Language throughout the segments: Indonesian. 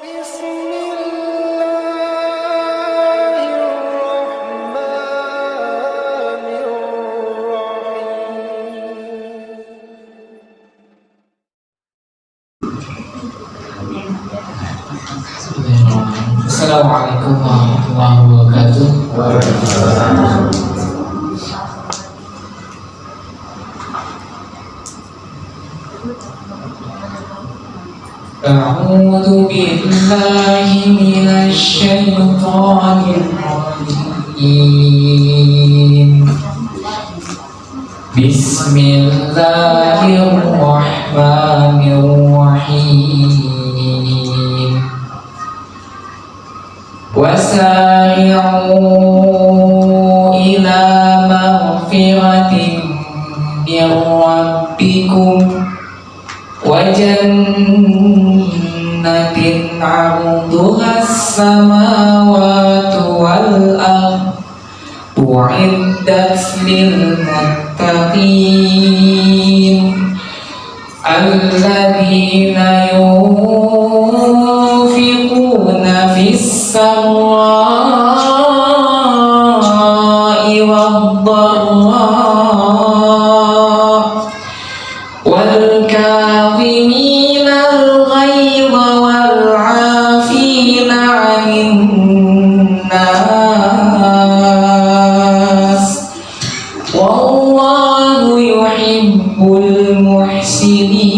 Assalamualaikum warahmatullahi wabarakatuh. A'udzu billahi minasy syaithanir rajim. Bismillahirrahmanirrahim. Wasari'u ila maghfiratin min rabbikum wa jannatin 'arduhas samawati wal ardh u'iddat lil muttaqin alladzina yunfiquna fis sarra'i wad-dharra'i wal kadhimina al-ghayza wal 'afina 'anil nas wallahu yuhibbul muhsinin.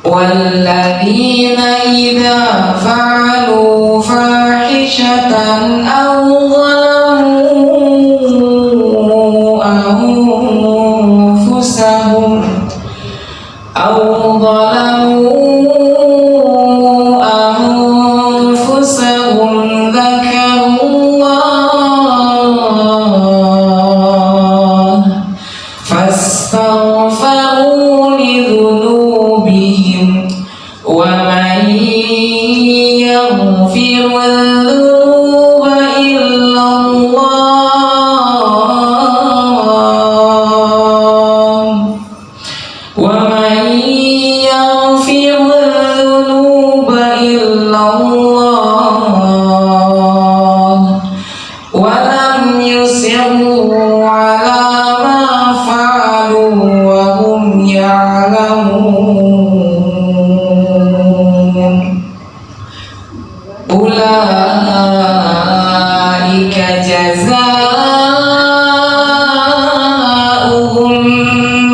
والذين إذا فعلوا فاحشة أو ظلموا أنفسهم ذكروا الله فاستغفروا لذنوبهم ومن يغفر الذنوب إلا الله ومن يغفر الذنوب إلا الله ولم يصروا على ما فعلوا وهم يعلمون. أولئك جزاؤهم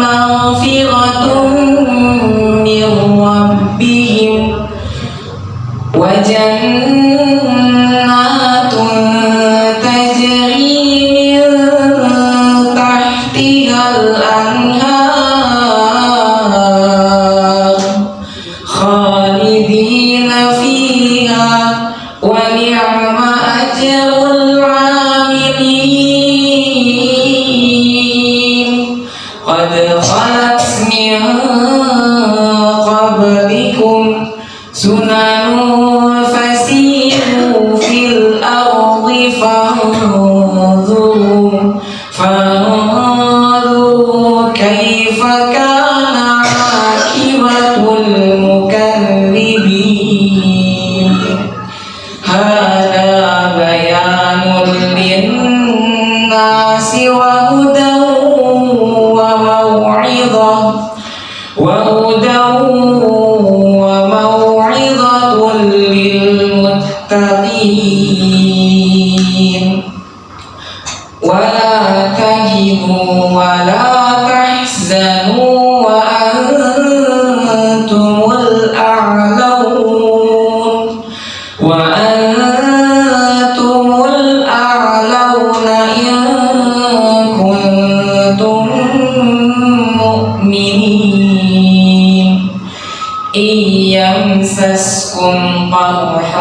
مغفرة من ربهم وجنات تجري من تحتها الأنهار خالدين فيها ونعم أجر العاملين. قد خلت من قبلكم سنن فسيروا في الأرض فانظروا كيف كان عاقبة المكذبين. هذا بيان للناس وهدى وموعظة للمتقين. ولا تهنوا ولا تحزنوا وأنتم الأعلون إن كنتم مؤمنين. إن يمسسكم قرح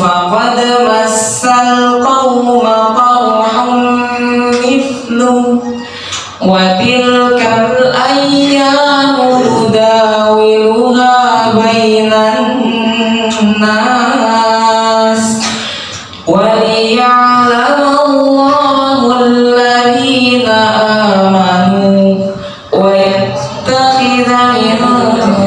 فقد مس القوم قرح مثله وتلك الأيام نداولها بين الناس وليعلم الله الذين آمنوا ويتخذ منكم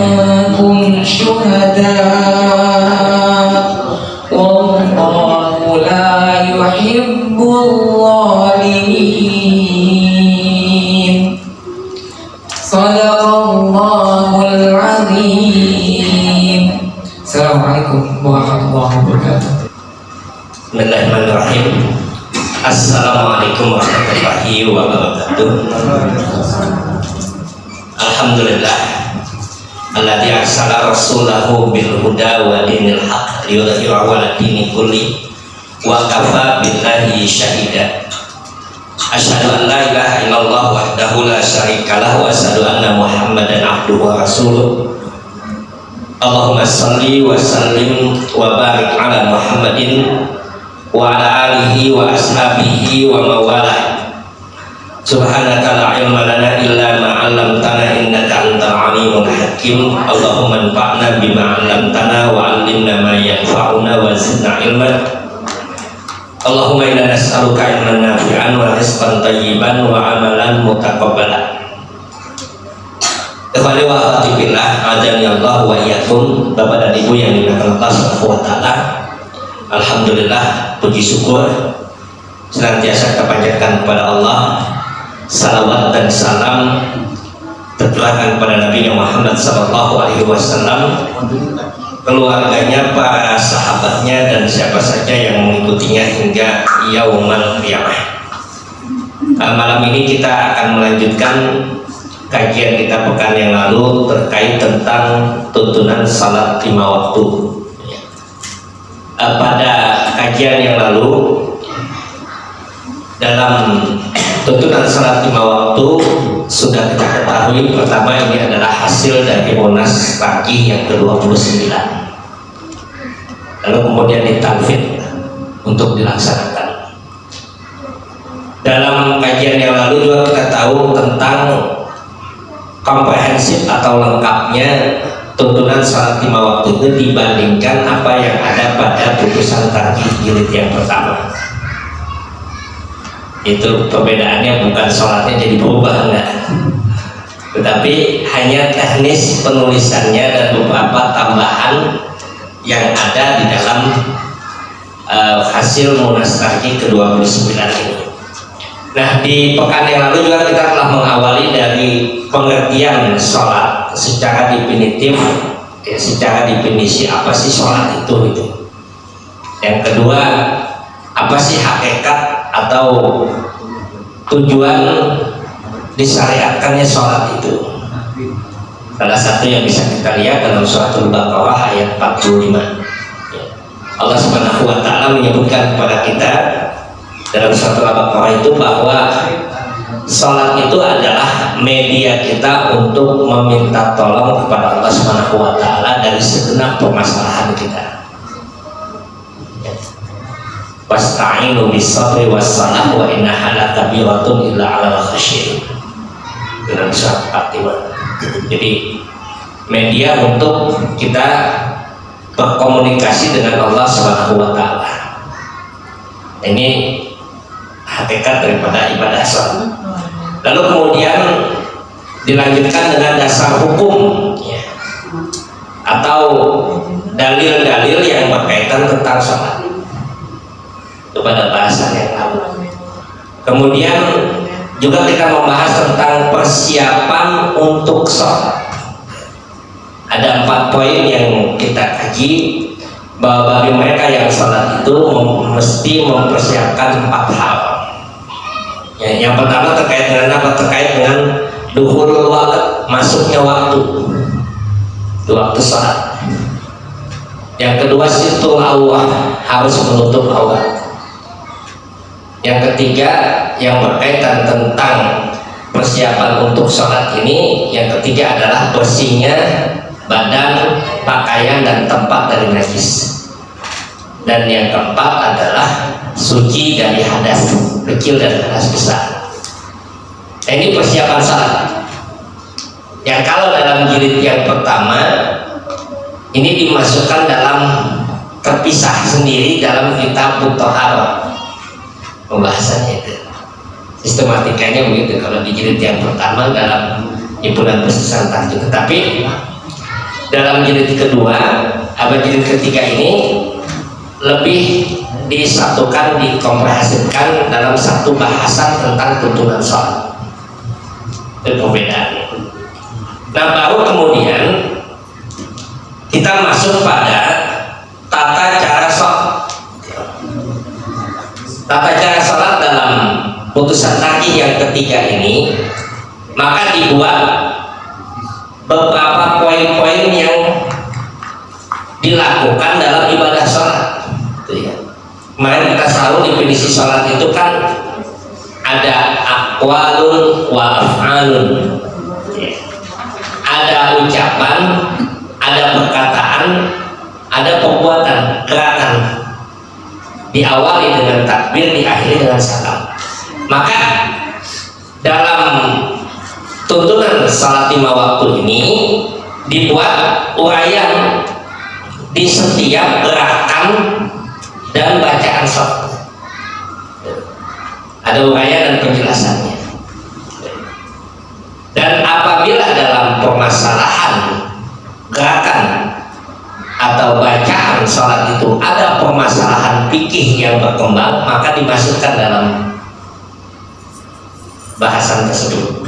Bismillahirrahmanirrahim. Assalamualaikum warahmatullahi wabarakatuh. Alhamdulillah alladzi arsala rasulahu bil huda wa dinil haqq liyudhhirahu 'ala dini kulli wa kafa billahi syahida. Asyhadu an la ilaha illallah wahdahu la syarikalah wa asyhadu anna Muhammadan abduhu wa rasuluh. Allahumma salli wa sallim wa barik ala Muhammadin wa ala alihi wa ashabihi wa mawalah. Subhanaka la ilma lana illa ma 'allamtana innaka antal alimul hakim. Allahumma anfa'na bima 'allamtana wa 'allimna ma yanfa'una wa zidna ilman. Allahumma inna nas'aluka ilman nafi'an wa rizqan thayyiban wa 'amalan mutaqabbalan. Ikhwani wa akhwati fillah, azani Allah wa iyyakum. Bapak dan Ibu yang dimuliakan Allah Subhanahu wa taala. Alhamdulillah, puji syukur senantiasa kita panjatkan kepada Allah. Salawat dan salam tercurahkan kepada Nabi Muhammad sallallahu alaihi wasallam, keluarganya, para sahabatnya, dan siapa saja yang mengikutinya hingga yaumul qiyamah. Malam ini kita akan melanjutkan kajian kita pekan yang lalu terkait tentang tuntunan salat 5 waktu. Pada kajian yang lalu, dalam tuntunan salat 5 waktu sudah kita ketahui, pertama ini adalah hasil dari Munas Taqi yang ke-29, lalu kemudian ditanfid untuk dilaksanakan. Dalam kajian yang lalu juga kita tahu tentang komprehensif atau lengkapnya tuntunan salat 5 waktu itu dibandingkan apa yang ada pada putusan Taqi jilid yang pertama. Itu perbedaannya bukan sholatnya jadi berubah, enggak, tetapi hanya teknis penulisannya dan beberapa tambahan yang ada di dalam hasil Munas Taqi ke-29 ini. Nah, di pekan yang lalu juga kita telah mengawali dari pengertian sholat secara definitif, secara definisi apa sih sholat itu gitu. Yang kedua, apa sih hakikat atau tujuan disyariatkannya sholat itu. Salah satu yang bisa kita lihat dalam surat Al-Baqarah ayat 45. Allah Subhanahu wa taala menyebutkan kepada kita dalam surat Al-Baqarah itu bahwa sholat itu adalah media kita untuk meminta tolong kepada Allah Subhanahu wa taala dari segenap permasalahan kita. Wasta'inu bis-sabri was-salah wa innaha lakabiratun illa 'alal khashiyin. Dalam surat Fatimah. Jadi media untuk kita berkomunikasi dengan Allah Subhanahu wa taala. Ini hakikat daripada ibadah sholat. Lalu kemudian dilanjutkan dengan dasar hukum ya, atau dalil-dalil yang berkaitan tentang sholat kepada bahasan yang lalu. Kemudian juga kita membahas tentang persiapan untuk sholat. Ada 4 poin yang kita kaji, bahwa bagi mereka yang sholat itu mesti mempersiapkan 4 hal. Ya, yang pertama terkait dengan apa? Terkait dengan dukhulul waqt, masuknya waktu sholat. Yang kedua, situl awwah, harus menutup aurat. Yang ketiga, yang berkaitan tentang persiapan untuk sholat ini, yang ketiga adalah bersihnya badan, pakaian, dan tempat dari najis. Dan yang keempat adalah suci dari hadas kecil dan hadas besar. Nah, ini persiapan sholat. Yang kalau dalam jilid yang pertama ini dimasukkan dalam terpisah sendiri dalam kitab Thaharah. Pembahasannya itu sistematikanya begitu kalau di jilid yang pertama dalam himpunan pesantren Taqi. Tetapi dalam jilid kedua atau jilid ketiga ini lebih disatukan, dikomprehensifkan dalam satu bahasan tentang tuntunan sholat. Itu perbedaannya. Nah, baru kemudian kita masuk pada tata cara sholat. putusan tarjih yang ketiga ini, maka dibuat beberapa poin-poin yang dilakukan dalam ibadah sholat. Kemarin kita selalu definisi sholat itu kan ada aqwalun wa af'alun, ada ucapan, ada perkataan, ada perbuatan, gerakan. Diawali dengan takbir, diakhiri dengan salam. Maka dalam tuntunan salat 5 waktu ini dibuat uraian di setiap gerakan dan bacaan sholat. Ada uraian dan penjelasannya. Dan apabila dalam permasalahan gerakan atau bacaan sholat itu ada permasalahan fikih yang berkembang, maka dimasukkan dalam bahasan tersebut.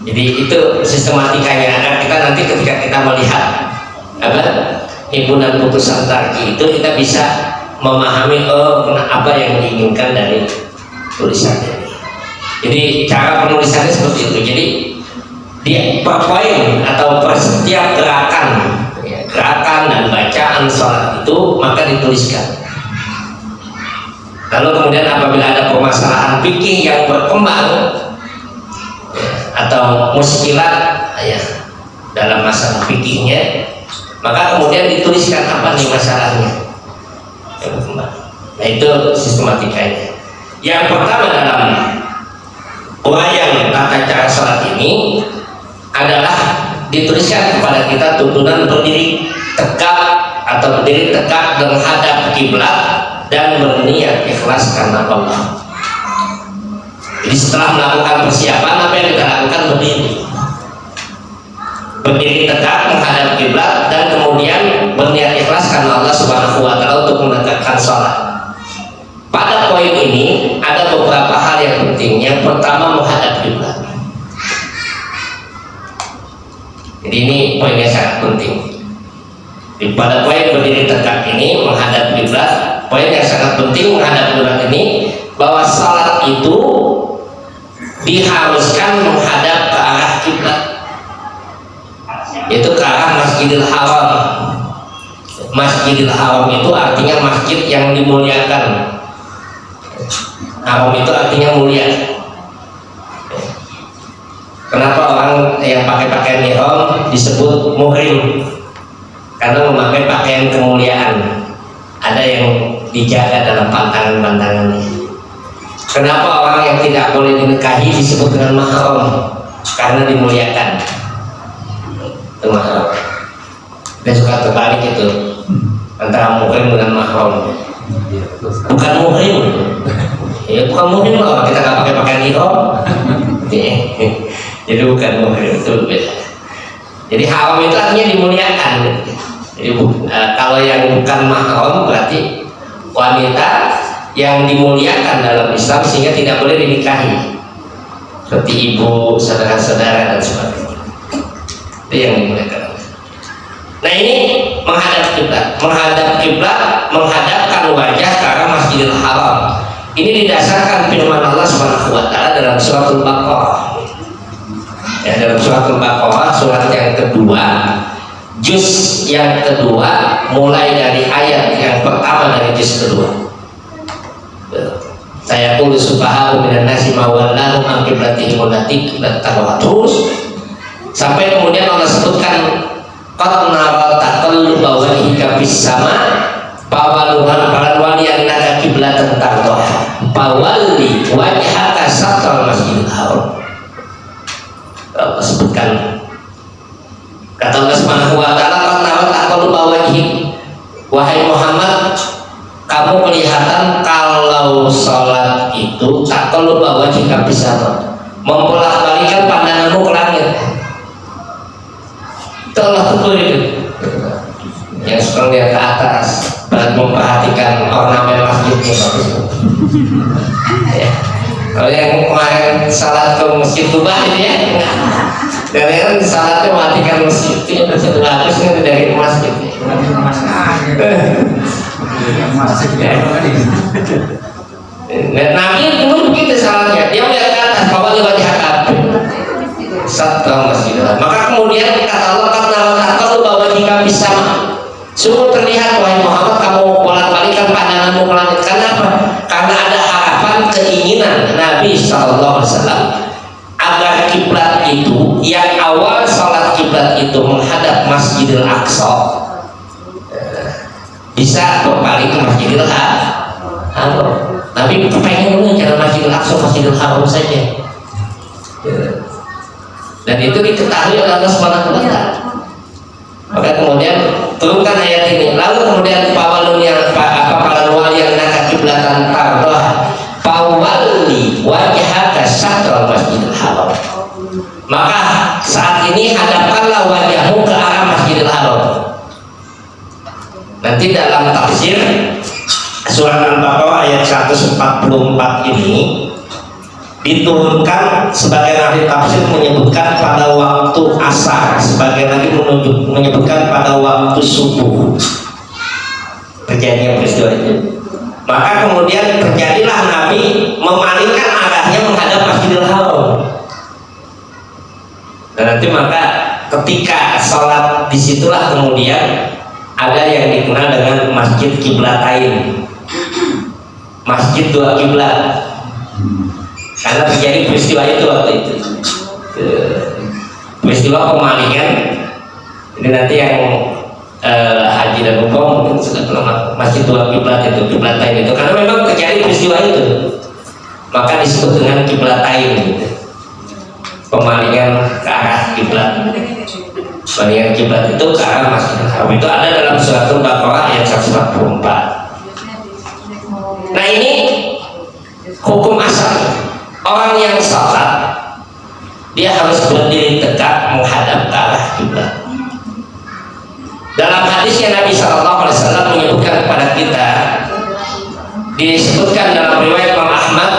Jadi itu sistematikanya, agar kita nanti ketika kita melihat himpunan putusan tarjih itu kita bisa memahami apa yang diinginkan dari tulisan ini. Jadi cara penulisannya seperti itu. Jadi per poin atau per setiap gerakan dan bacaan sholat itu maka dituliskan. Lalu kemudian apabila ada permasalahan fikih yang berkembang atau muskilat dalam masalah fikihnya, maka kemudian dituliskan apa nih masalahnya yang berkembang. Nah itu sistematikanya. Yang pertama dalam uraian tata cara sholat ini adalah dituliskan kepada kita tuntunan berdiri tegak atau berdiri tegak menghadap kiblat dan berniat ikhlas karena Allah. Jadi setelah melakukan persiapan, apa yang kita lakukan? Berdiri tegak menghadap kiblat dan kemudian berniat ikhlas karena Allah Subhanahu wa Ta'ala untuk menegakkan sholat. Pada poin ini ada beberapa hal yang penting. Yang pertama, menghadap kiblat. Jadi ini poinnya sangat penting. Pada poin berdiri tegak ini menghadap kiblat, poin yang sangat penting menghadap kiblat ini bahwa salat itu diharuskan menghadap ke arah kiblat, yaitu ke arah Masjidil Haram. Masjidil Haram itu artinya masjid yang dimuliakan. Haram itu artinya mulia. Kenapa orang yang pakai pakaian ihram disebut muhrim? Karena memakai pakaian kemuliaan. Ada yang dijaga dalam pantangan-pantangannya. Kenapa orang yang tidak boleh dinikahi disebut dengan mahram? Karena dimuliakan. Itu mahram. Dia suka terbalik itu antara muhrim dengan mahram. Bukan muhrim. Ya bukan muhrim loh, kita nggak pakai pakaian ihram. Jadi bukan muhrim, itu beda. Jadi haram itu artinya dimuliakan. Jadi kalau yang bukan mahram berarti wanita yang dimuliakan dalam Islam sehingga tidak boleh dinikahi, seperti ibu, saudara-saudara dan sebagainya. Itu yang dimuliakan. Nah ini menghadap kiblat, menghadapkan wajah ke arah Masjidil Haram. Ini didasarkan firman Allah Subhanahu wa Ta'ala dalam suratul Baqarah. Ya, dalam suratul Baqarah surat yang kedua, juz yang kedua, mulai dari ayat yang pertama dari juz kedua. Saya qulu subhanahu minan nasi ma wallahu an qiblatihim allati terus sampai kemudian Allah sebutkan qad nara taqalluba wajhika fis sama fawaluhan falan waliyannaka qiblatan tardaha fawalli wajhaka satral masjidil haram. Allah sebutkan, kata Allah Subhanahu wa Ta'ala, qad nara taqalluba wajhik, wahai Muhammad, kamu kelihatan kalau sholat itu taqalluba wajhika fis sama, membolak-balikan pandanganmu ke langit. Itu Allah tegur itu. Yang suka lihat ke atas dan memperhatikan ornamen masjidnya bagus. Ya. Kalau yang kemarin salat ke Masjid Kubah itu ya, dan salatnya mematikan masjid itu ya masjid bagus kan dari masjid. Nabi pun begitu salahnya, dia melihat ke atas, bahwa di wajah Ka'bah Satwa Masjidil Haram. Maka kemudian kata Allah, kata bahwa jika bisa sungguh terlihat wahai Muhammad kamu bolak-balikan pandanganmu ke langit. Kenapa? Karena ada harapan keinginan Nabi SAW agar kiblat itu yang awal sholat kiblat itu menghadap Masjidil Aqsa bisa berbalik ke Masjidil Haram. Nabi kepengen dulu jangan Masjidil Aqsa, Masjidil Haram saja. Dan itu diketahui oleh Allah SWT. Maka kemudian turunkan ayat ini. Lalu kemudian para wali yang nak kiblatan tardah fawalli wajhaka syatral Masjidil Haram. Maka saat ini hadapkanlah wajahmu ke arah Masjidil Haram. Nanti dalam tafsir Surat Al-Baqarah ayat 144 ini diturunkan, sebagai ahli tafsir menyebutkan pada waktu asar, sebagai lagi menyebutkan pada waktu subuh terjadinya peristiwa itu. Maka kemudian terjadilah Nabi memalingkan arahnya menghadap Masjidil Haram. Dan nanti maka ketika sholat disitulah kemudian ada yang dikenal dengan Masjid Kiblatain, Masjid dua kiblat, karena terjadi peristiwa itu waktu itu, peristiwa pemalingan. Ini nanti yang haji dan umroh mungkin sudah pernah Masjid dua kiblat itu, Kiblatain itu, karena memang terjadi peristiwa itu, maka disebut dengan Kiblatain gitu. Pemalingan ke arah kiblat, pemalingan kiblat itu ke arah Masjidil Haram. Itu ada dalam Surat Al-Baqarah ayat 144. Nah ini hukum asal, orang yang sholat dia harus berdiri tegak menghadap ke arah kiblat. Dalam hadisnya Nabi SAW menyebutkan kepada kita, disebutkan dalam riwayat Imam Ahmad,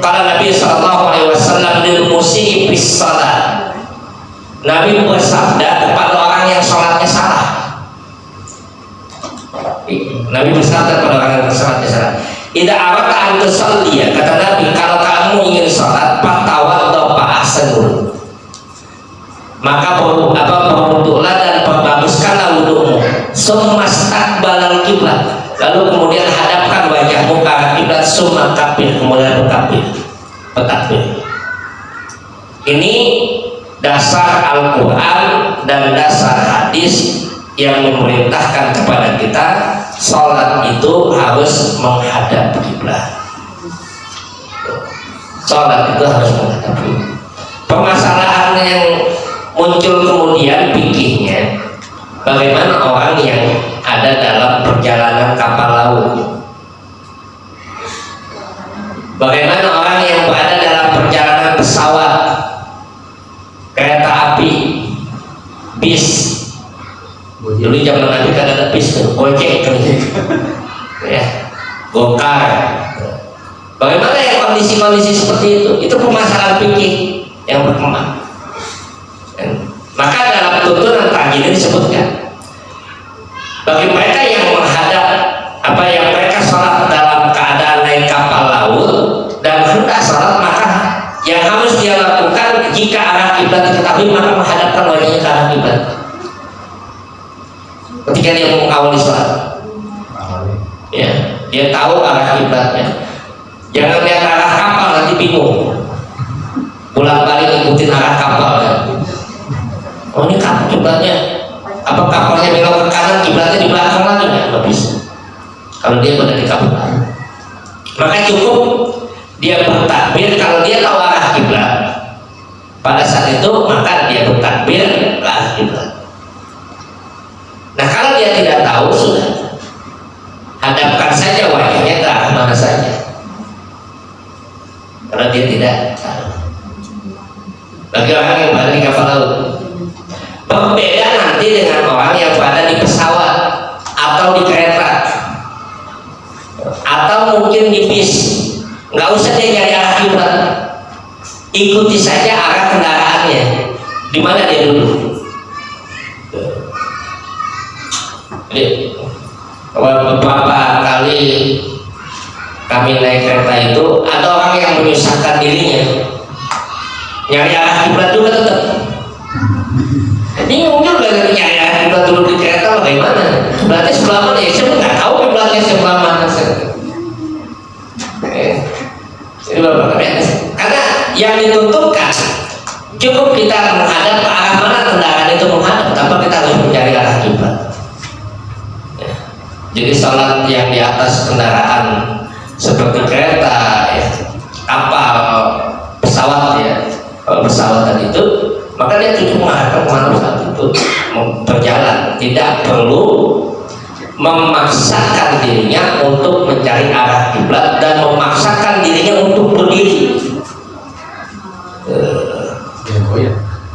kalau Nabi SAW lil musii bis salat, Nabi bersabda kepada orang yang sholatnya salah. Nabi bersabda kepada orang yang sholatnya salah, idza aradta an tusalliya, kata Nabi, kalau kamu ingin sholat fatawaddo fa'ahsinhu, maka berwudulah dan perbaguskanlah wudumu, summa istaqbalal kiblat, lalu kemudian hadapkan wajahmu ke arah kiblat, summa kabir, kemudian bertakbir. Ini dasar Al-Quran dan dasar hadis yang memerintahkan kepada kita sholat itu harus menghadap kiblat. Sholat itu harus menghadap kiblat. Permasalahan yang muncul kemudian fikihnya, bagaimana orang yang ada dalam perjalanan kapal laut, bagaimana orang yang berada dalam perjalanan pesawat, kereta api, bis. Dulu zaman Nabi kan ada bis, gojek kan, ya, gokar. Bagaimana ya kondisi-kondisi seperti itu? Itu permasalahan fikih yang berkembang. Maka dalam tuntunan pagi ini disebutkan, bagi mereka yang menghadap yang mereka sholat dalam keadaan naik kapal laut dan hendak sholat, maka yang harus dia lakukan jika arah kiblat diketahui, maka menghadapkan wajahnya ke arah kiblat ketika dia mengawali sholat. Ya, dia tahu arah kiblatnya. Jangan lihat arah kapal nanti bingung, bolak-balik ikutin arah kapal ya. Oh ini kapal kiblatnya, apa kapalnya belok ke kanan, kiblatnya di belakang lagi, nggak bisa. Kalau dia berada di kapal, maka cukup dia bertakbir. Kalau dia tahu arah kiblat pada saat itu, maka dia bertakbir ke arah kiblat. Nah kalau dia tidak tahu, sudah hadapkan saja wajahnya ke arah mana saja, karena dia tidak tahu. Bagi orang yang berada di kapal laut, berbeda nanti dengan orang yang berada di pesawat atau di kereta atau mungkin di bis. Nggak usah dia nyari arah kiblat, ikuti saja arah kendaraannya, di mana dia duduk. Beberapa kali kami kami naik kereta itu ada orang yang menyusahkan dirinya nyari arah kiblat juga tetap. Bingung juga nyari arah kiblat dulu di kereta bagaimana? Berarti sebelah mana ya? Saya nggak tahu kiblatnya sebelah mana. Ini karena yang dituntutkan cukup kita menghadap ke arah mana kendaraan itu menghadap, tanpa kita harus mencari arah kiblat. Jadi sholat yang di atas kendaraan seperti kereta, ya, kapal, pesawat ya, pesawat itu, maka dia cukup menghadap kemana saat itu berjalan, tidak perlu memaksakan dirinya untuk mencari arah kiblat dan memaksakan dirinya untuk berdiri.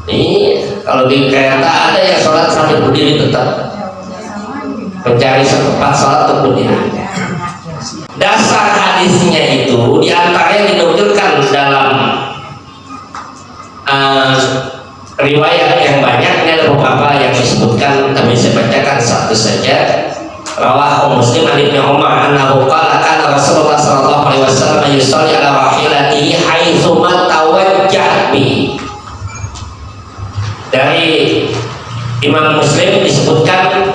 Ini kalau di kereta ada yang sholat sambil berdiri tetap. Mencari tempat sholat untuk berdiri. Dasar hadisnya itu diantaranya dinukilkan dalam riwayat yang banyak. Ini ada beberapa yang disebutkan, tapi saya bacakan satu saja. Rawahu Muslim an Ibnu Umar annahu qala kana Rasulullah sallallahu alaihi wasallam yusalli ala rahilatihi haitsu ma tawajjah bi. Dari Imam Muslim disebutkan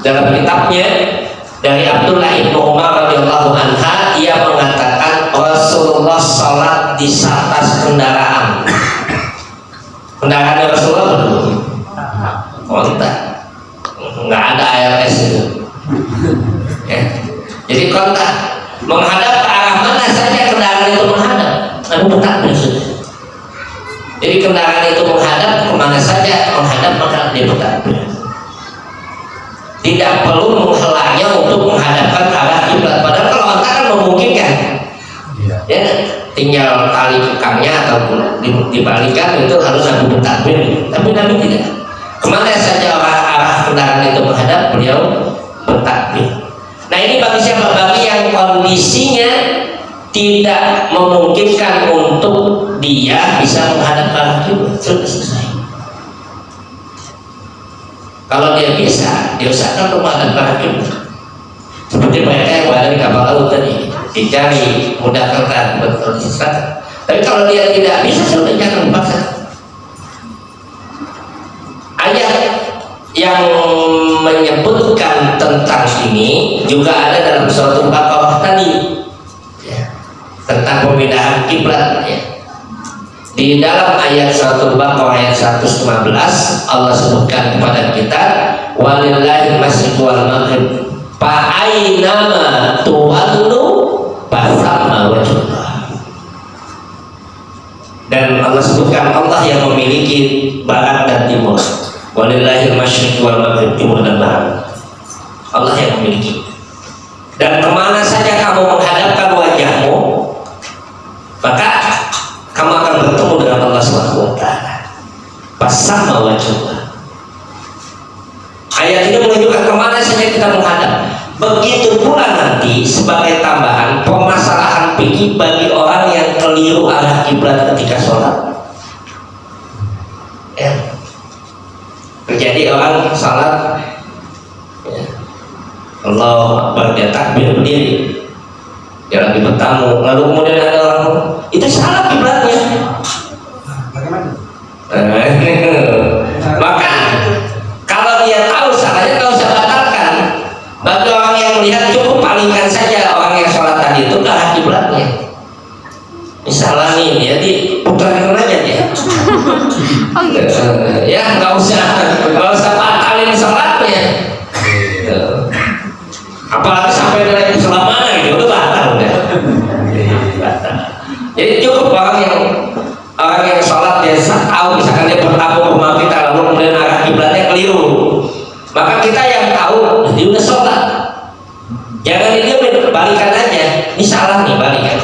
dalam kitabnya dari Abdullah ibnu Umar radhiyallahu anha, ia mengatakan Rasulullah salat di atas kendaraan. Kendaraan Rasulullah kontak, nggak ada ALS itu. Ya. Jadi kontak menghadap ke arah mana saja kendaraan itu menghadap, lalu bertakbir. Jadi kendaraan itu menghadap kemana saja menghadap, maka dia bertakbir. Tidak perlu menghalanya untuk menghadapkan arah kiblat. Padahal kalau onta kan memungkinkan, ya, tinggal tali kekangnya ataupun dibalikan itu harus Nabi bertakbir. Tapi Nabi tidak. Kemana saja arah kendaraan itu menghadap, beliau bertakbir. Nah ini bagi siapa? Bagi yang kondisinya tidak memungkinkan untuk dia bisa menghadap arah kiblat, sudah selesai. Kalau dia bisa, dia usahakan untuk menghadap arah kiblat. Seperti mereka yang berada di kapal laut tadi, dicari mudahkan betul di selatan. Tapi kalau dia tidak bisa, sudah jangan dipaksa. Ayat yang menyebutkan tentang ini juga ada dalam surat Al-Baqarah tadi, ya, tentang pemindahan kiblat. Ya. Di dalam ayat surat Al-Baqarah ayat 115 Allah sebutkan kepada kita, walillahil masyriq wal maghrib fa aynama tuwallu fasamma wajhullah. Dan Allah sebutkan Allah yang memiliki barat dan timur. Walillahil masyriq wal maghrib, timur dan barat. Allah yang memiliki. Dan kemana saja kamu menghadapkan wajahmu, maka kamu akan bertemu dengan Allah Subhanahu wa taala. Fasamma wajhullah. Ayat ini menunjukkan kemana saja kita menghadap. Begitu pula nanti sebagai tambahan permasalahan fikih bagi orang yang keliru arah kiblat ketika sholat. Ya. Terjadi orang sholat, ya, Allah Akbar, dia takbir berdiri, dia lagi bertamu, lalu kemudian ada orang itu salah kiblatnya. Maka kalau dia tahu salahnya, nggak usah batalkan. Bagi orang yang melihat cukup palingkan saja orang yang sholat tadi itu ke arah kiblatnya. Misalnya nih, jadi putarkan aja dia. Ya nggak usah batalin sholatnya. Apalagi sampai dari sholat mana gitu, udah batal udah. Jadi cukup orang yang sholat dia tahu, misalkan dia bertamu rumah kita lalu kemudian arah kiblatnya keliru, maka kita yang tahu dia udah sholat, jangan dia balikan aja, ini salah nih, balikan.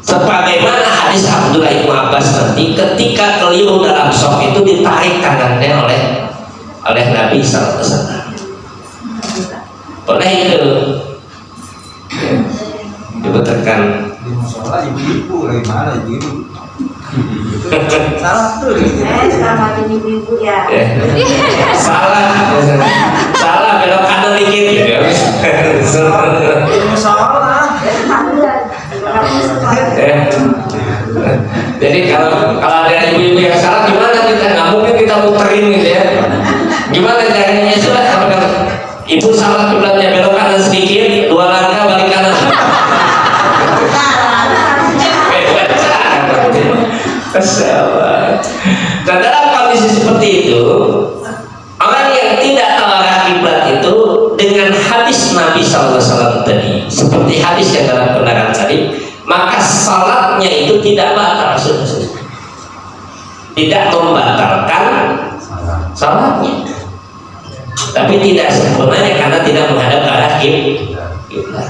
Sebagaimana hadis Abdullah ibnu Abbas nanti ketika keliru dalam sholat itu ditarik tangannya oleh Nabi SAW. Oleh itu dibetulkan di musola ibu-ibu dari mana ibu-ibu salah tuh sama ibu-ibu ya. Salah belok kanan dikit ya. di musola Jadi kalau ada ibu-ibu yang salah gimana kita? Nggak mungkin kita muterin gitu ya. Gimana caranya? Sudah kalau ibu salah kiblatnya belok kanan sedikit, 2 langkah balik kanan. Dan dalam kondisi seperti itu, orang yang tidak tahu arah kiblat itu dengan hadis Nabi SAW tadi, seperti hadis yang dalam kebenaran tadi, maka salatnya itu tidak batal, tidak membatalkan salatnya, tapi tidak sempurnanya karena tidak menghadap ke arah kiblat.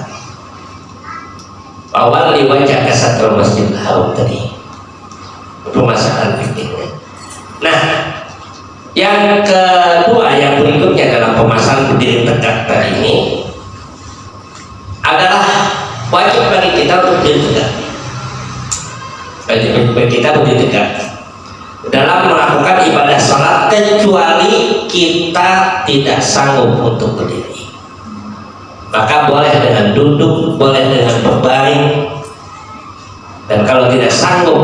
Awal liwajah kasatul masjid haram tadi permasalahan fikihnya. Nah, yang kedua, yang berikutnya dalam permasalahan berdiri tegak tadi ini adalah wajib bagi kita untuk berdiri tegak. Wajib bagi kita berdiri tegak dalam melakukan ibadah salat kecuali kita tidak sanggup untuk berdiri. Maka boleh dengan duduk, boleh dengan berbaring, dan kalau tidak sanggup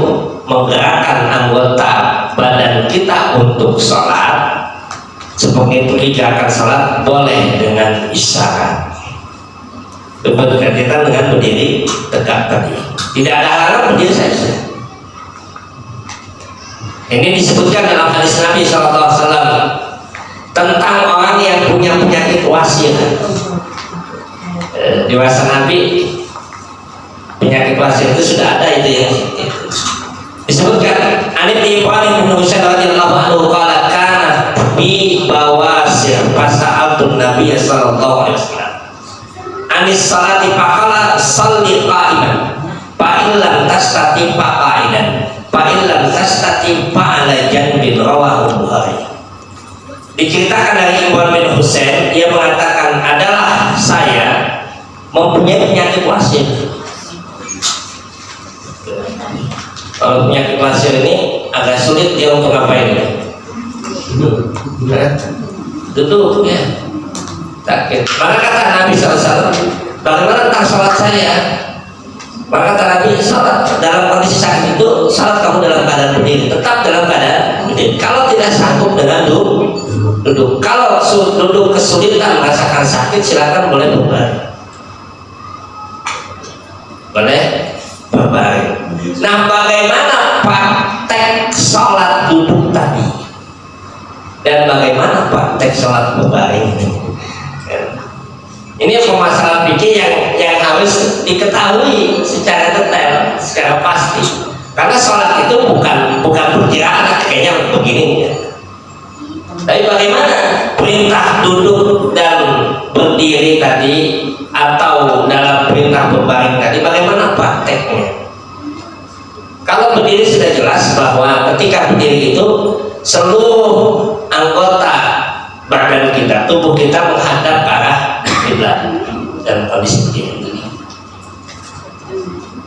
menggerakkan anggota badan kita untuk sholat seperti gerakan sholat, boleh dengan isyarat. Berbentukan kita dengan berdiri tegak tadi, tidak ada halangan, berdiri saja. Ini disebutkan dalam hadis Nabi SAW tentang orang yang punya penyakit wasir. Di masa Nabi penyakit wasir itu sudah ada, itu yang disebutkan. Ani bin Ibrahim bin Husain radhiyallahu anhu qala kana bi bawasir fasa'altu Nabi sallallahu alaihi wasallam anis salati faqala shalli qa'iman fa in lam tastati fa qa'idan fa in lam tastati fa ala janbin, rawahu Bukhari. Diceritakan dari Imran bin Husain, ia mengatakan, adalah saya mempunyai penyakit wasir. Kalau penyakit wasir ini agak sulit dia untuk ngapain? Duduk ya, sakit. Maka kata Nabi SAW, bagaimana tentang sholat saya? Maka kata Nabi, sholat dalam kondisi sakit itu, sholat kamu dalam keadaan berdiri, tetap dalam keadaan berdiri. Kalau tidak sanggup dengan duduk, kalau duduk kesulitan merasakan sakit, silakan boleh berbaring. Boleh berbaring. Nah, bagaimana praktek sholat duduk tadi dan bagaimana praktek sholat berbaring ini? Ini permasalahan fikih yang harus diketahui secara detail, secara pasti. Karena sholat itu bukan perkiraan kayaknya begini ya. Tapi bagaimana perintah duduk dan berdiri tadi, atau dalam perintah berbaring tadi, bagaimana prakteknya? Kalau berdiri sudah jelas bahwa ketika berdiri itu seluruh anggota badan kita, tubuh kita menghadap ke arah kiblat dan kondisi berdiri ini.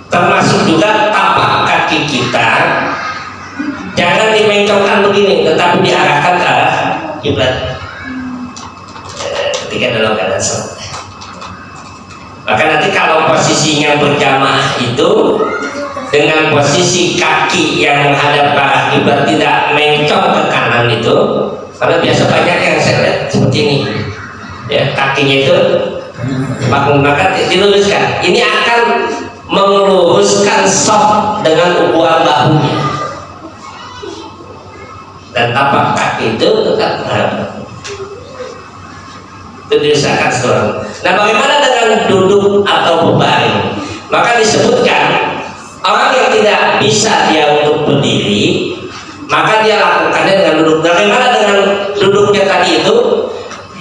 Termasuk juga tapak kaki kita jangan dimencongkan begini, tetapi diarahkan ke arah kiblat ketika dalam keadaan sholat. Maka nanti kalau posisinya berjamaah itu dengan posisi kaki yang menghadap ke arah kiblat, tidak mencong ke kanan itu, karena biasa banyak yang saya lihat seperti ini ya, kakinya itu maka diluruskan. Ini akan meluruskan soft dengan ukuran bahunya, dan tapak kaki itu tetap itu diusahakan seorang. Nah, bagaimana dengan duduk atau berbaring? Maka disebutkan orang yang tidak bisa dia untuk berdiri, maka dia lakukannya dengan duduk. Bagaimana dengan duduknya tadi itu?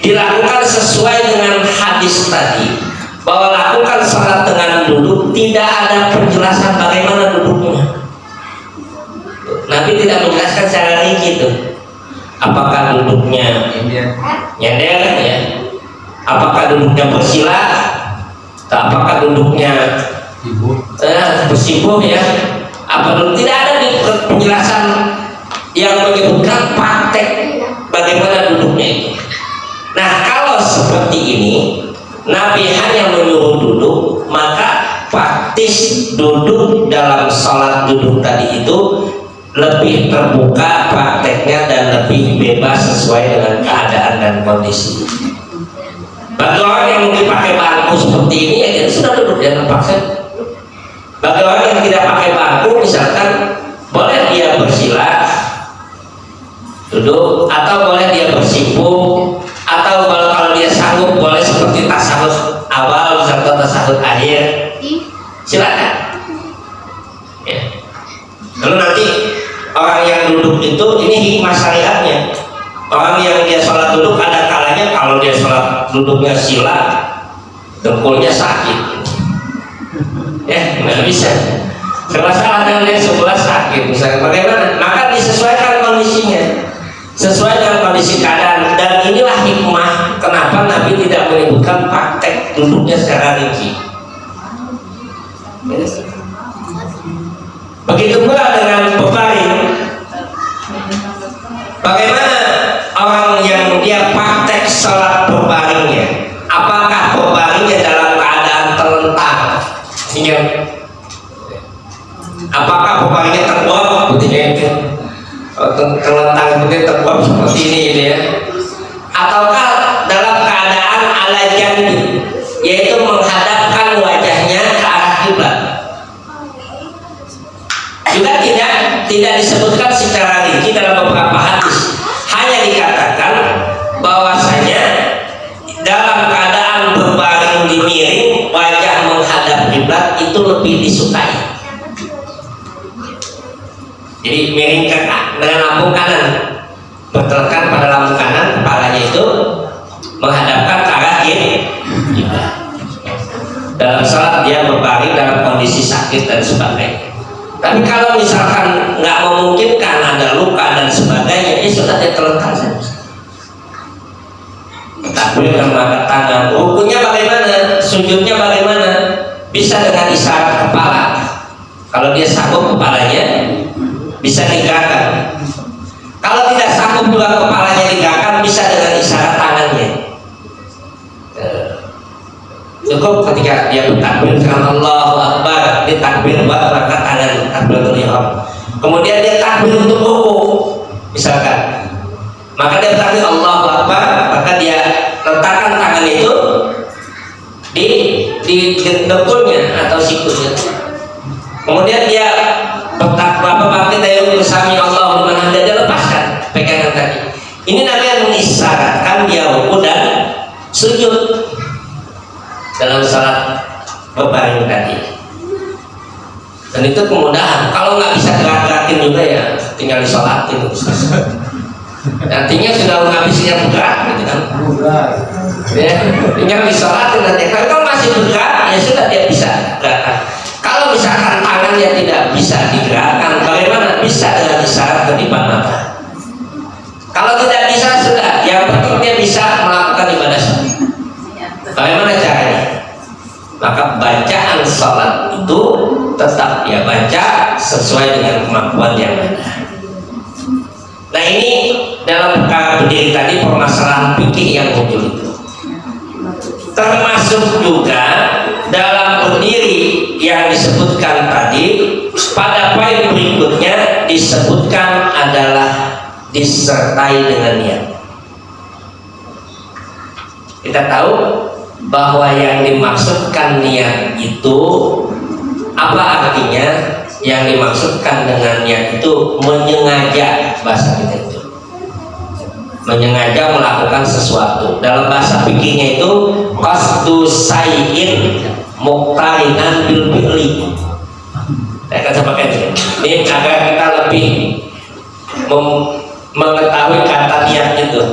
Dilakukan sesuai dengan hadis tadi, bahwa lakukan salat dengan duduk, tidak ada penjelasan bagaimana duduknya. Nabi tidak menjelaskan secara rinci itu. Apakah duduknya nyender ya? Apakah duduknya bersila? Apakah duduknya bersimpuh ya? Apa duduk? Tidak ada di penjelasan yang menyebutkan praktek bagaimana duduknya itu. Nah, kalau seperti ini Nabi hanya menyuruh duduk, maka praktis duduk dalam sholat duduk tadi itu lebih terbuka prakteknya dan lebih bebas sesuai dengan keadaan dan kondisi. Bagi orang yang mungkin pakai bangku seperti ini ya dia sudah duduk, jangan paksa. Bagi orang yang tidak pakai bangku misalkan boleh dia bersila duduk, atau boleh dia bersimpuh, atau kalau dia sanggup boleh seperti tasawuf awal misalkan tasawuf akhir, silakan ya. Lalu nanti orang yang duduk itu, ini hikmah syariatnya, orang yang dia sholat duduk ada kalanya kalau dia sholat duduknya sila dengkulnya sakit ya, nggak bisa salah dengan dia sebelah sakit misalnya, bagaimana? Maka disesuaikan kondisinya sesuai dengan kondisi keadaan, dan inilah hikmah kenapa Nabi tidak menyebutkan praktek duduknya secara rinci. Begitu pula dengan berbaring. Bagaimana orang yang dia praktek sholat berbaringnya? Apakah berbaringnya dalam keadaan terlentang? Apakah berbaringnya terbuat? Terlentang seperti terbuat seperti ini gitu ya? Ataukah dalam keadaan ala janbi, yaitu menghadapkan wajahnya ke arah kiblat? Juga tidak disebutkan secara rinci dalam beberapa hadis, hanya dikatakan bahwasanya dalam keadaan berbaring di miring wajah menghadap kiblat itu lebih disukai. Jadi miring dengan lambung kanan, bertelekan pada lambung kanan, kepalanya itu menghadapkan ke arah kiblat. Dalam sholat dia berbaring dalam kondisi sakit dan sebagainya. Tapi kalau misalkan nggak memungkinkan, ada luka dan sebagainya, ya sudah dia terlentang saja. Takbir mengangkat tangan, rukunya bagaimana, sujudnya bagaimana, bisa dengan isyarat kepala. Kalau dia sanggup kepalanya bisa digerakkan. Kalau tidak sanggup juga kepalanya digerakkan, bisa dengan isyarat tangannya. Cukup ketika dia bertakbir dengan Allahu Akbar, dia takbir buat angkat tangan, takbiratul ihram. Kemudian dia takbir untuk ruku, misalkan. Maka dia takbir Allahu Akbar, maka dia letakkan tangan itu di dengkulnya atau sikutnya. Kemudian dia bangkit dari bersami Allah liman hamidah, dia lepaskan pegangan tadi. Ini namanya mengisyaratkan dia ruku dan sujud dalam salat berbaring tadi. Dan itu kemudahan. Kalau nggak bisa gerak-gerakin juga ya tinggal disolatin. Artinya sudah menghabisinya bergerak gitu kan. Ya, tinggal disolatin nanti. Kalau masih bergerak ya sudah dia bisa gerakkan. Kalau misalkan tangannya tidak bisa digerakkan, bagaimana? Bisa dengan isyarat kedipan mata. Kalau tidak bisa sudah, yang penting dia bisa melakukan ibadah sholat. Bagaimana caranya? Maka bacaan sholat itu tetap dia baca sesuai dengan kemampuan yang ada. Nah ini dalam perkara berdiri tadi permasalahan fikih yang muncul itu. Termasuk juga dalam berdiri yang disebutkan tadi, pada poin berikutnya disebutkan adalah disertai dengan niat. Kita tahu bahwa yang dimaksudkan niat itu apa artinya? Yang dimaksudkan dengan niat itu menyengaja, bahasa kita itu menyengaja melakukan sesuatu. Dalam bahasa fikihnya itu qasdu sayyin muqtarinan bil fi'li. Saya akan pakai ini agar kita lebih mengetahui kata niat itu.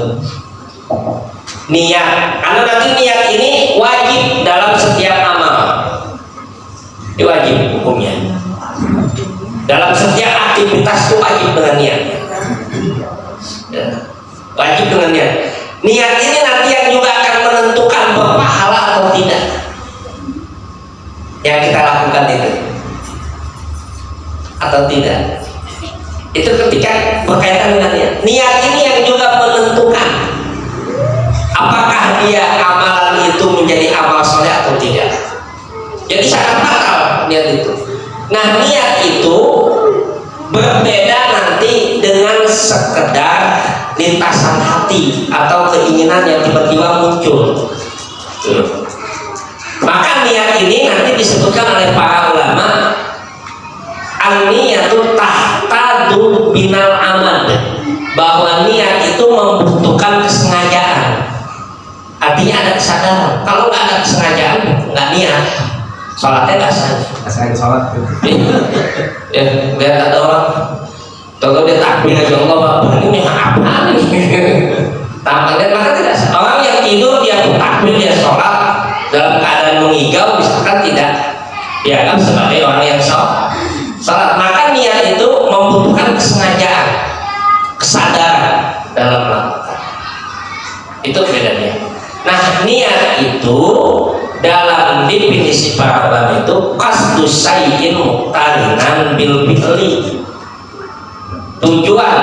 Niat, karena nanti niat ini wajib dalam setiap amal. Ini wajib hukumnya. Dalam setiap aktivitas itu wajib dengan niat. Ya. Wajib dengan niat. Niat ini nanti yang juga akan menentukan berpahala atau tidak yang kita lakukan itu, atau tidak. Itu ketika berkaitan dengan niat. Niat ini yang juga menentukan apakah dia amalan itu menjadi amal soleh atau tidak. Jadi sangat fatal Nah, niat itu berbeda nanti dengan sekedar lintasan hati atau keinginan yang tiba-tiba muncul. Maka niat ini nanti disebutkan oleh para ulama, an-niyatu tahtadu binal amal, bahwa niat itu membutuhkan kesengajaan. Artinya ada kesadaran. Kalau nggak ada kesengajaan, nggak niat, sholatnya nggak sah. Saya sholat tuh. Ya, lihat ada orang, kalau dia takbir aja Allah Akbar, ini apa nih? Tampaknya maka tidak sah. Orang yang tidur dia takbir, dia sholat dalam keadaan mengigau, misalkan tidak dianggap sebagai orang yang sholat. Maka niat itu membutuhkan kesengajaan, kesadaran dalam melakukan. Itu bedanya. Nah, niat itu dalam definisi para ulama itu qasdus syai'in muqtarinan bil fi'li. Tujuan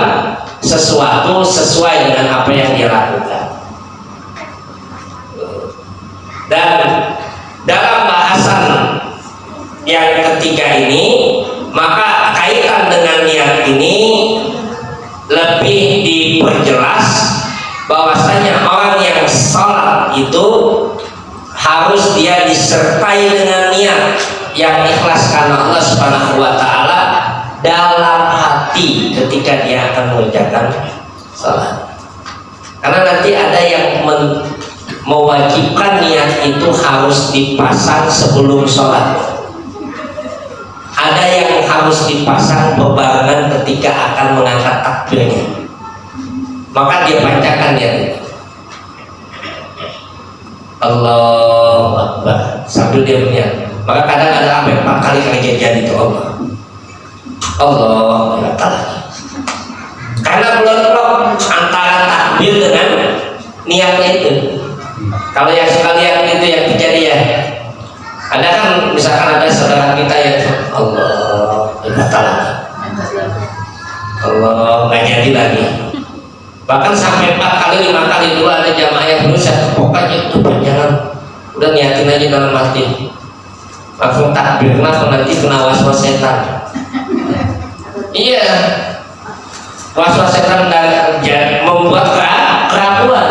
sesuatu sesuai dengan apa yang dia lakukan. Dan dalam bahasan yang ketiga ini, maka kaitan dengan niat ini lebih diperjelas bahwasanya orang yang sholat itu harus dia disertai dengan niat yang ikhlas karena Allah Subhanahu wa taala dalam hati ketika dia akan mengerjakan sholat. Karena nanti ada yang mewajibkan niat itu harus dipasang sebelum sholat. Ada yang harus dipasang bebarengan ketika akan mengangkat takbirnya. Maka dia panjangkan niat itu. Allahu Akbar sambil dia berniat. Maka kadang ada sampai 4 kali kerjaan itu Allah Akbar. Karena belum antara takbir dengan niatnya itu. Kalau yang sekalian itu yang terjadi ya, ada kan misalkan ada saudara kita yang Allah batal lagi, Allah nggak jadi lagi. Bahkan sampai 4 kali 5 kali dulu ada jamaah yang berusaha, pokoknya itu berjalan, udah niatin aja dalam hati, langsung takbir, langsung nanti kena waswas setan. Iya, waswas setan dan membuat keraguan.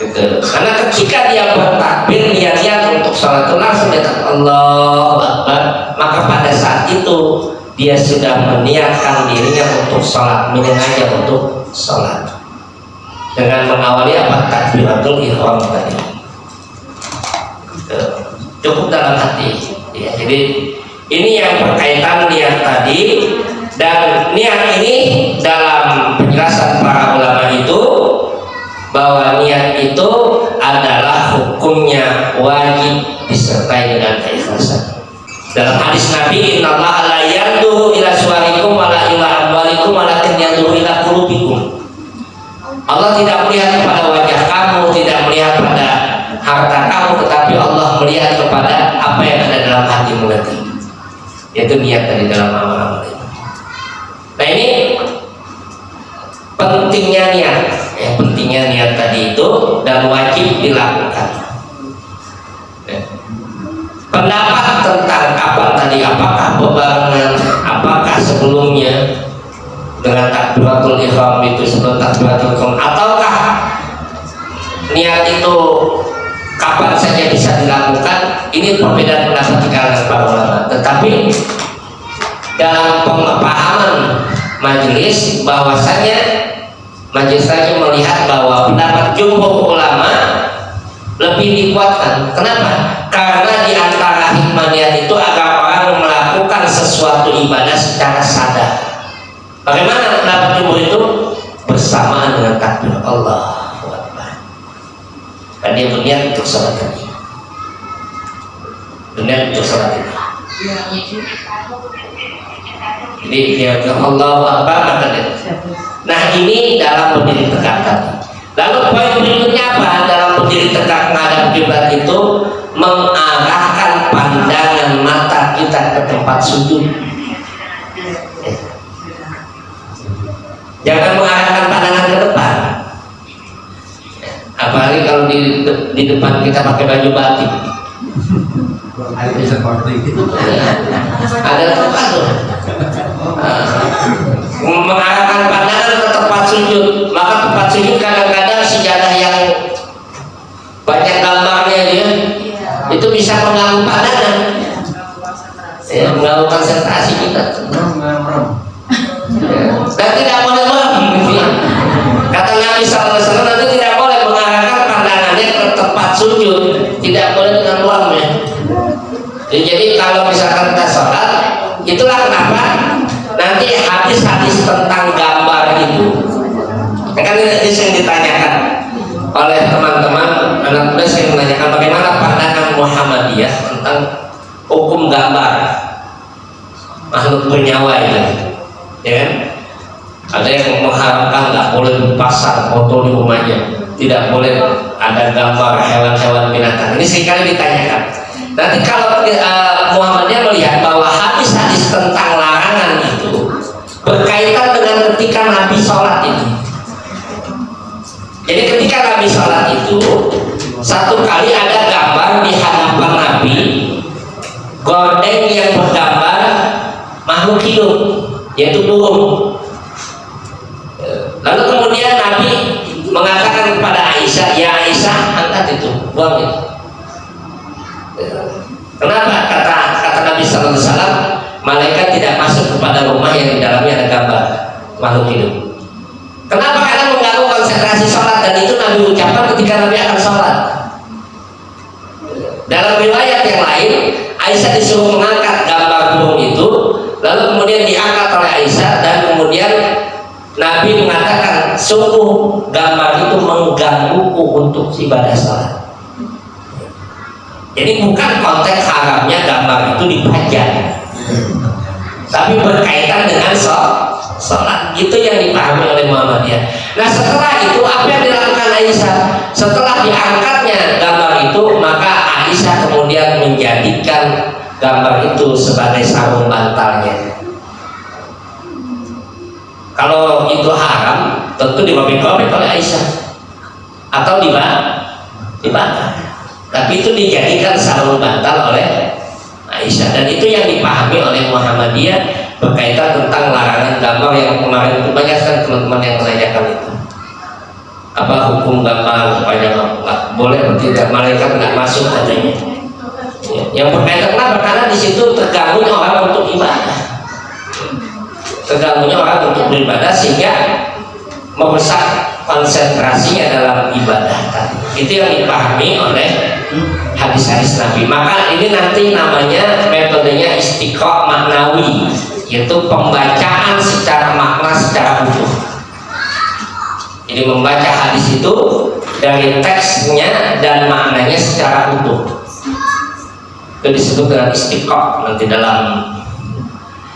Gitu. Karena ketika dia bertakbir niatnya untuk sholat itu langsung dia Allahu Akbar, maka pada saat itu dia sudah meniatkan dirinya untuk sholat, menyengaja untuk sholat dengan mengawali apa takbiratul ihram tadi. Cukup dalam hati ya. Jadi ini yang berkaitan niat tadi, dan niat ini dalam penjelasan para ulama itu bahwa niat itu adalah hukumnya wajib disertai dengan keikhlasan. Dalam hadis Nabi, innallaha la yanzuru ila suwarikum wala ila amwalikum walakin yanzuru ila qulubikum. Allah tidak melihat kepada wajah kamu, tidak melihat pada harta kamu, tetapi Allah melihat kepada apa yang ada dalam hatimu nanti. Yaitu niat dari dalam amal-amal itu. Nah, ini pentingnya niat, ya, pentingnya niat tadi itu dan wajib dilakukan. Ya. Pendapat tentang kapan tadi, apakah bebarengan, apakah sebelumnya dengan takbiratul ihram itu sebelum takbiratul ihram, ataukah niat itu kapan saja bisa dilakukan, ini perbedaan pendapat di kalangan para ulama. Tetapi dalam pemahaman majelis, bahwasanya majelis saja melihat bahwa pendapat jumhur ulama lebih dikuatkan. Kenapa? Karena di antara hikmah niat itu agar orang melakukan sesuatu ibadah secara sadar. Bagaimana pendapat jumhur itu? Bersamaan dengan takbir Allahu Akbar. Dan dia berniat untuk sholat tadi. Berniat untuk sholat ini. Jadi dia bilang Allahu Akbar, maka dia. Nah, ini dalam berdiri tegak tadi. Lalu poin berikutnya apa? Dalam berdiri tegak menghadap kiblat itu mengarahkan pandangan mata kita ke tempat sujud. Jangan mengarahkan pandangan ke depan. Apalagi kalau di depan kita pakai baju batik. Ada seperti itu. Ada tempat tuh. Mengarahkan pandangan ke tempat sujud. Maka tempat sujud kadang-kadang sejadah yang banyak gambarnya dia, itu bisa mengganggu pandangan, ya, mengganggu konsentrasi kita. Dan tidak boleh kata Nabi SAW, nanti tidak boleh mengarahkan pandangannya ke tempat sujud, tidak boleh dengan luamnya. Jadi kalau misalkan kita sholat, itulah kenapa nanti hadis-hadis tentang gambar itu, kan ini yang ditanyakan oleh teman-teman anak muda, saya menanyakan bagaimana pandangan Muhammadiyah tentang hukum gambar makhluk bernyawa itu, ya kan? Ada yang mengharapkan nggak boleh dipasang foto di rumahnya, tidak boleh ada gambar hewan-hewan binatang. Ini seringkali ditanyakan. Nanti kalau Muhammadiyah melihat bahwa hadis-hadis tentang larangan itu berkaitan dengan ketika Nabi sholat itu. Jadi ketika Nabi sholat itu, satu kali ada gambar di hadapan Nabi, gordeng yang bergambar makhluk hidup, yaitu burung. Lalu kemudian Nabi mengatakan kepada Aisyah, ya Aisyah, angkat itu, buang itu. Kenapa? Kata Nabi SAW, malaikat tidak masuk kepada rumah yang di dalamnya ada gambar makhluk hidup. Kenapa? Karena mengganggu konsentrasi sholat, dan itu Nabi ucapkan ketika Nabi akan sholat. Dalam riwayat yang lain, Aisyah disuruh mengangkat gambar burung itu, lalu kemudian diangkat oleh Aisyah, dan kemudian Nabi mengatakan, sungguh gambar itu menggangguku untuk ibadah sholat. Jadi bukan konteks haramnya gambar itu dipajang, tapi berkaitan dengan sholat. Itu yang dipahami oleh Muhammadiyah. Nah setelah itu apa yang dilakukan Aisyah? Setelah diangkatnya gambar itu, maka Aisyah kemudian menjadikan gambar itu sebagai sarung bantalnya. Kalau itu haram, tentu dirobek-robek oleh Aisyah atau dibakar. Tapi itu dijadikan sarung bantal oleh Aisyah, dan itu yang dipahami oleh Muhammadiyah berkaitan tentang larangan gambar yang kemarin itu banyak kan teman-teman yang menanyakan itu. Apa hukum gambar supaya nggak boleh, tidak, malaikat nggak masuk katanya. Ya, yang berkaitan kenapa? Karena di situ terganggunya orang untuk ibadah. Terganggunya orang untuk beribadah sehingga merusak konsentrasinya dalam ibadah tadi. Itu yang dipahami oleh hadis-hadis Nabi. Maka ini nanti namanya metodenya istiqo' maknawi, yaitu pembacaan secara makna, secara utuh. Jadi membaca hadis itu dari teksnya dan maknanya secara utuh. Itu disebut dengan istiqo'. Nanti dalam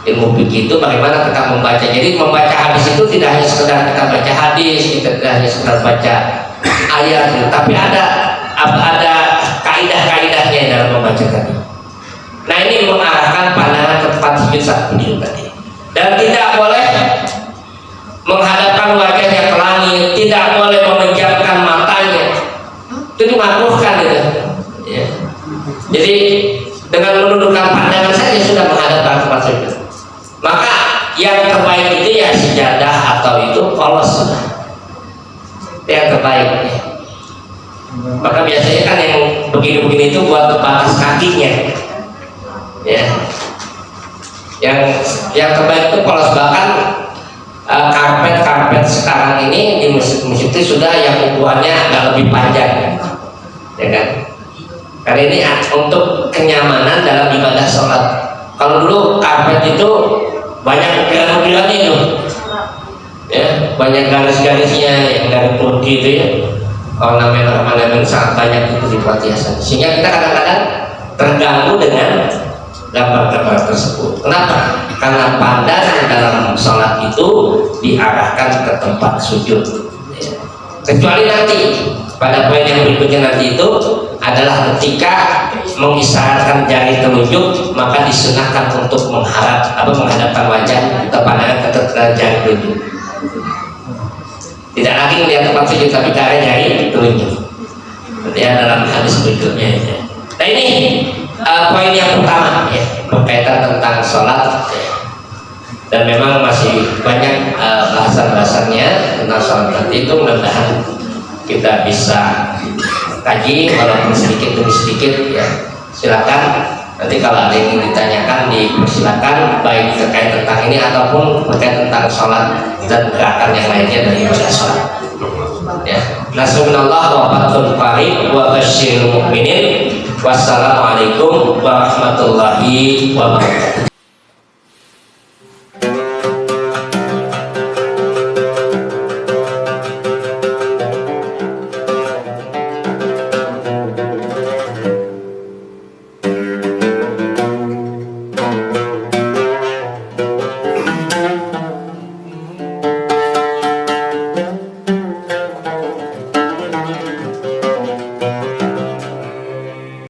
ilmu fikih itu bagaimana kita membaca. Jadi membaca hadis itu tidak hanya sekedar kita baca hadis, kita tidak hanya sekedar baca ayat, tapi ada kaidah-kaidahnya dalam membaca tadi. Nah ini mengarahkan pandangan ke tempat sujud saat berdiri tadi. Dan tidak boleh menghadapkan wajahnya ke langit, tidak boleh memejamkan matanya. Itu dimakruhkan gitu. Ya. Jadi dengan menundukkan pandangan saja sudah menghadapkan tempat sujud. Maka yang terbaik itu ya sejadah atau itu polos sudah. Yang terbaik. Maka biasanya kan yang begini-begini itu buat batas kakinya. Ya. Yang terbaik itu polos, bahkan karpet sekarang ini di masjid itu sudah yang ukurannya agak lebih panjang. Ya kan? Karena ini untuk kenyamanan dalam ibadah sholat. Kalau dulu karpet itu banyak ukiran-ukirannya itu, ya, banyak garis-garisnya yang dari Turki itu ya, ornamen-ornamen sangat banyak itu di perhiasan, sehingga kita kadang-kadang terganggu dengan gambar-gambar tersebut. Kenapa? Karena pandangan dalam sholat itu diarahkan ke tempat sujud. Ya. Kecuali nanti pada poin yang berikutnya nanti itu adalah ketika mengisyaratkan jari telunjuk, maka disunahkan untuk menghadapkan wajah atau pandangan ke jari telunjuk. Tidak lagi melihat tempat sujud, tapi ke arah jari telunjuk. Ya dalam hadis berikutnya. Nah ini poin yang pertama ya, berkaitan tentang sholat ya. Dan memang masih banyak bahasan-bahasannya tentang sholat nanti itu, mudah-mudahan kita bisa kaji walaupun sedikit demi sedikit ya. Silakan nanti kalau ada yang ditanyakan dipersilakan, baik terkait tentang ini ataupun terkait tentang sholat dan gerakan yang lainnya dari ibadah sholat ya. Nasrullah wa fathul qarib wa basyiril mu'minin. Wassalamualaikum warahmatullahi wabarakatuh.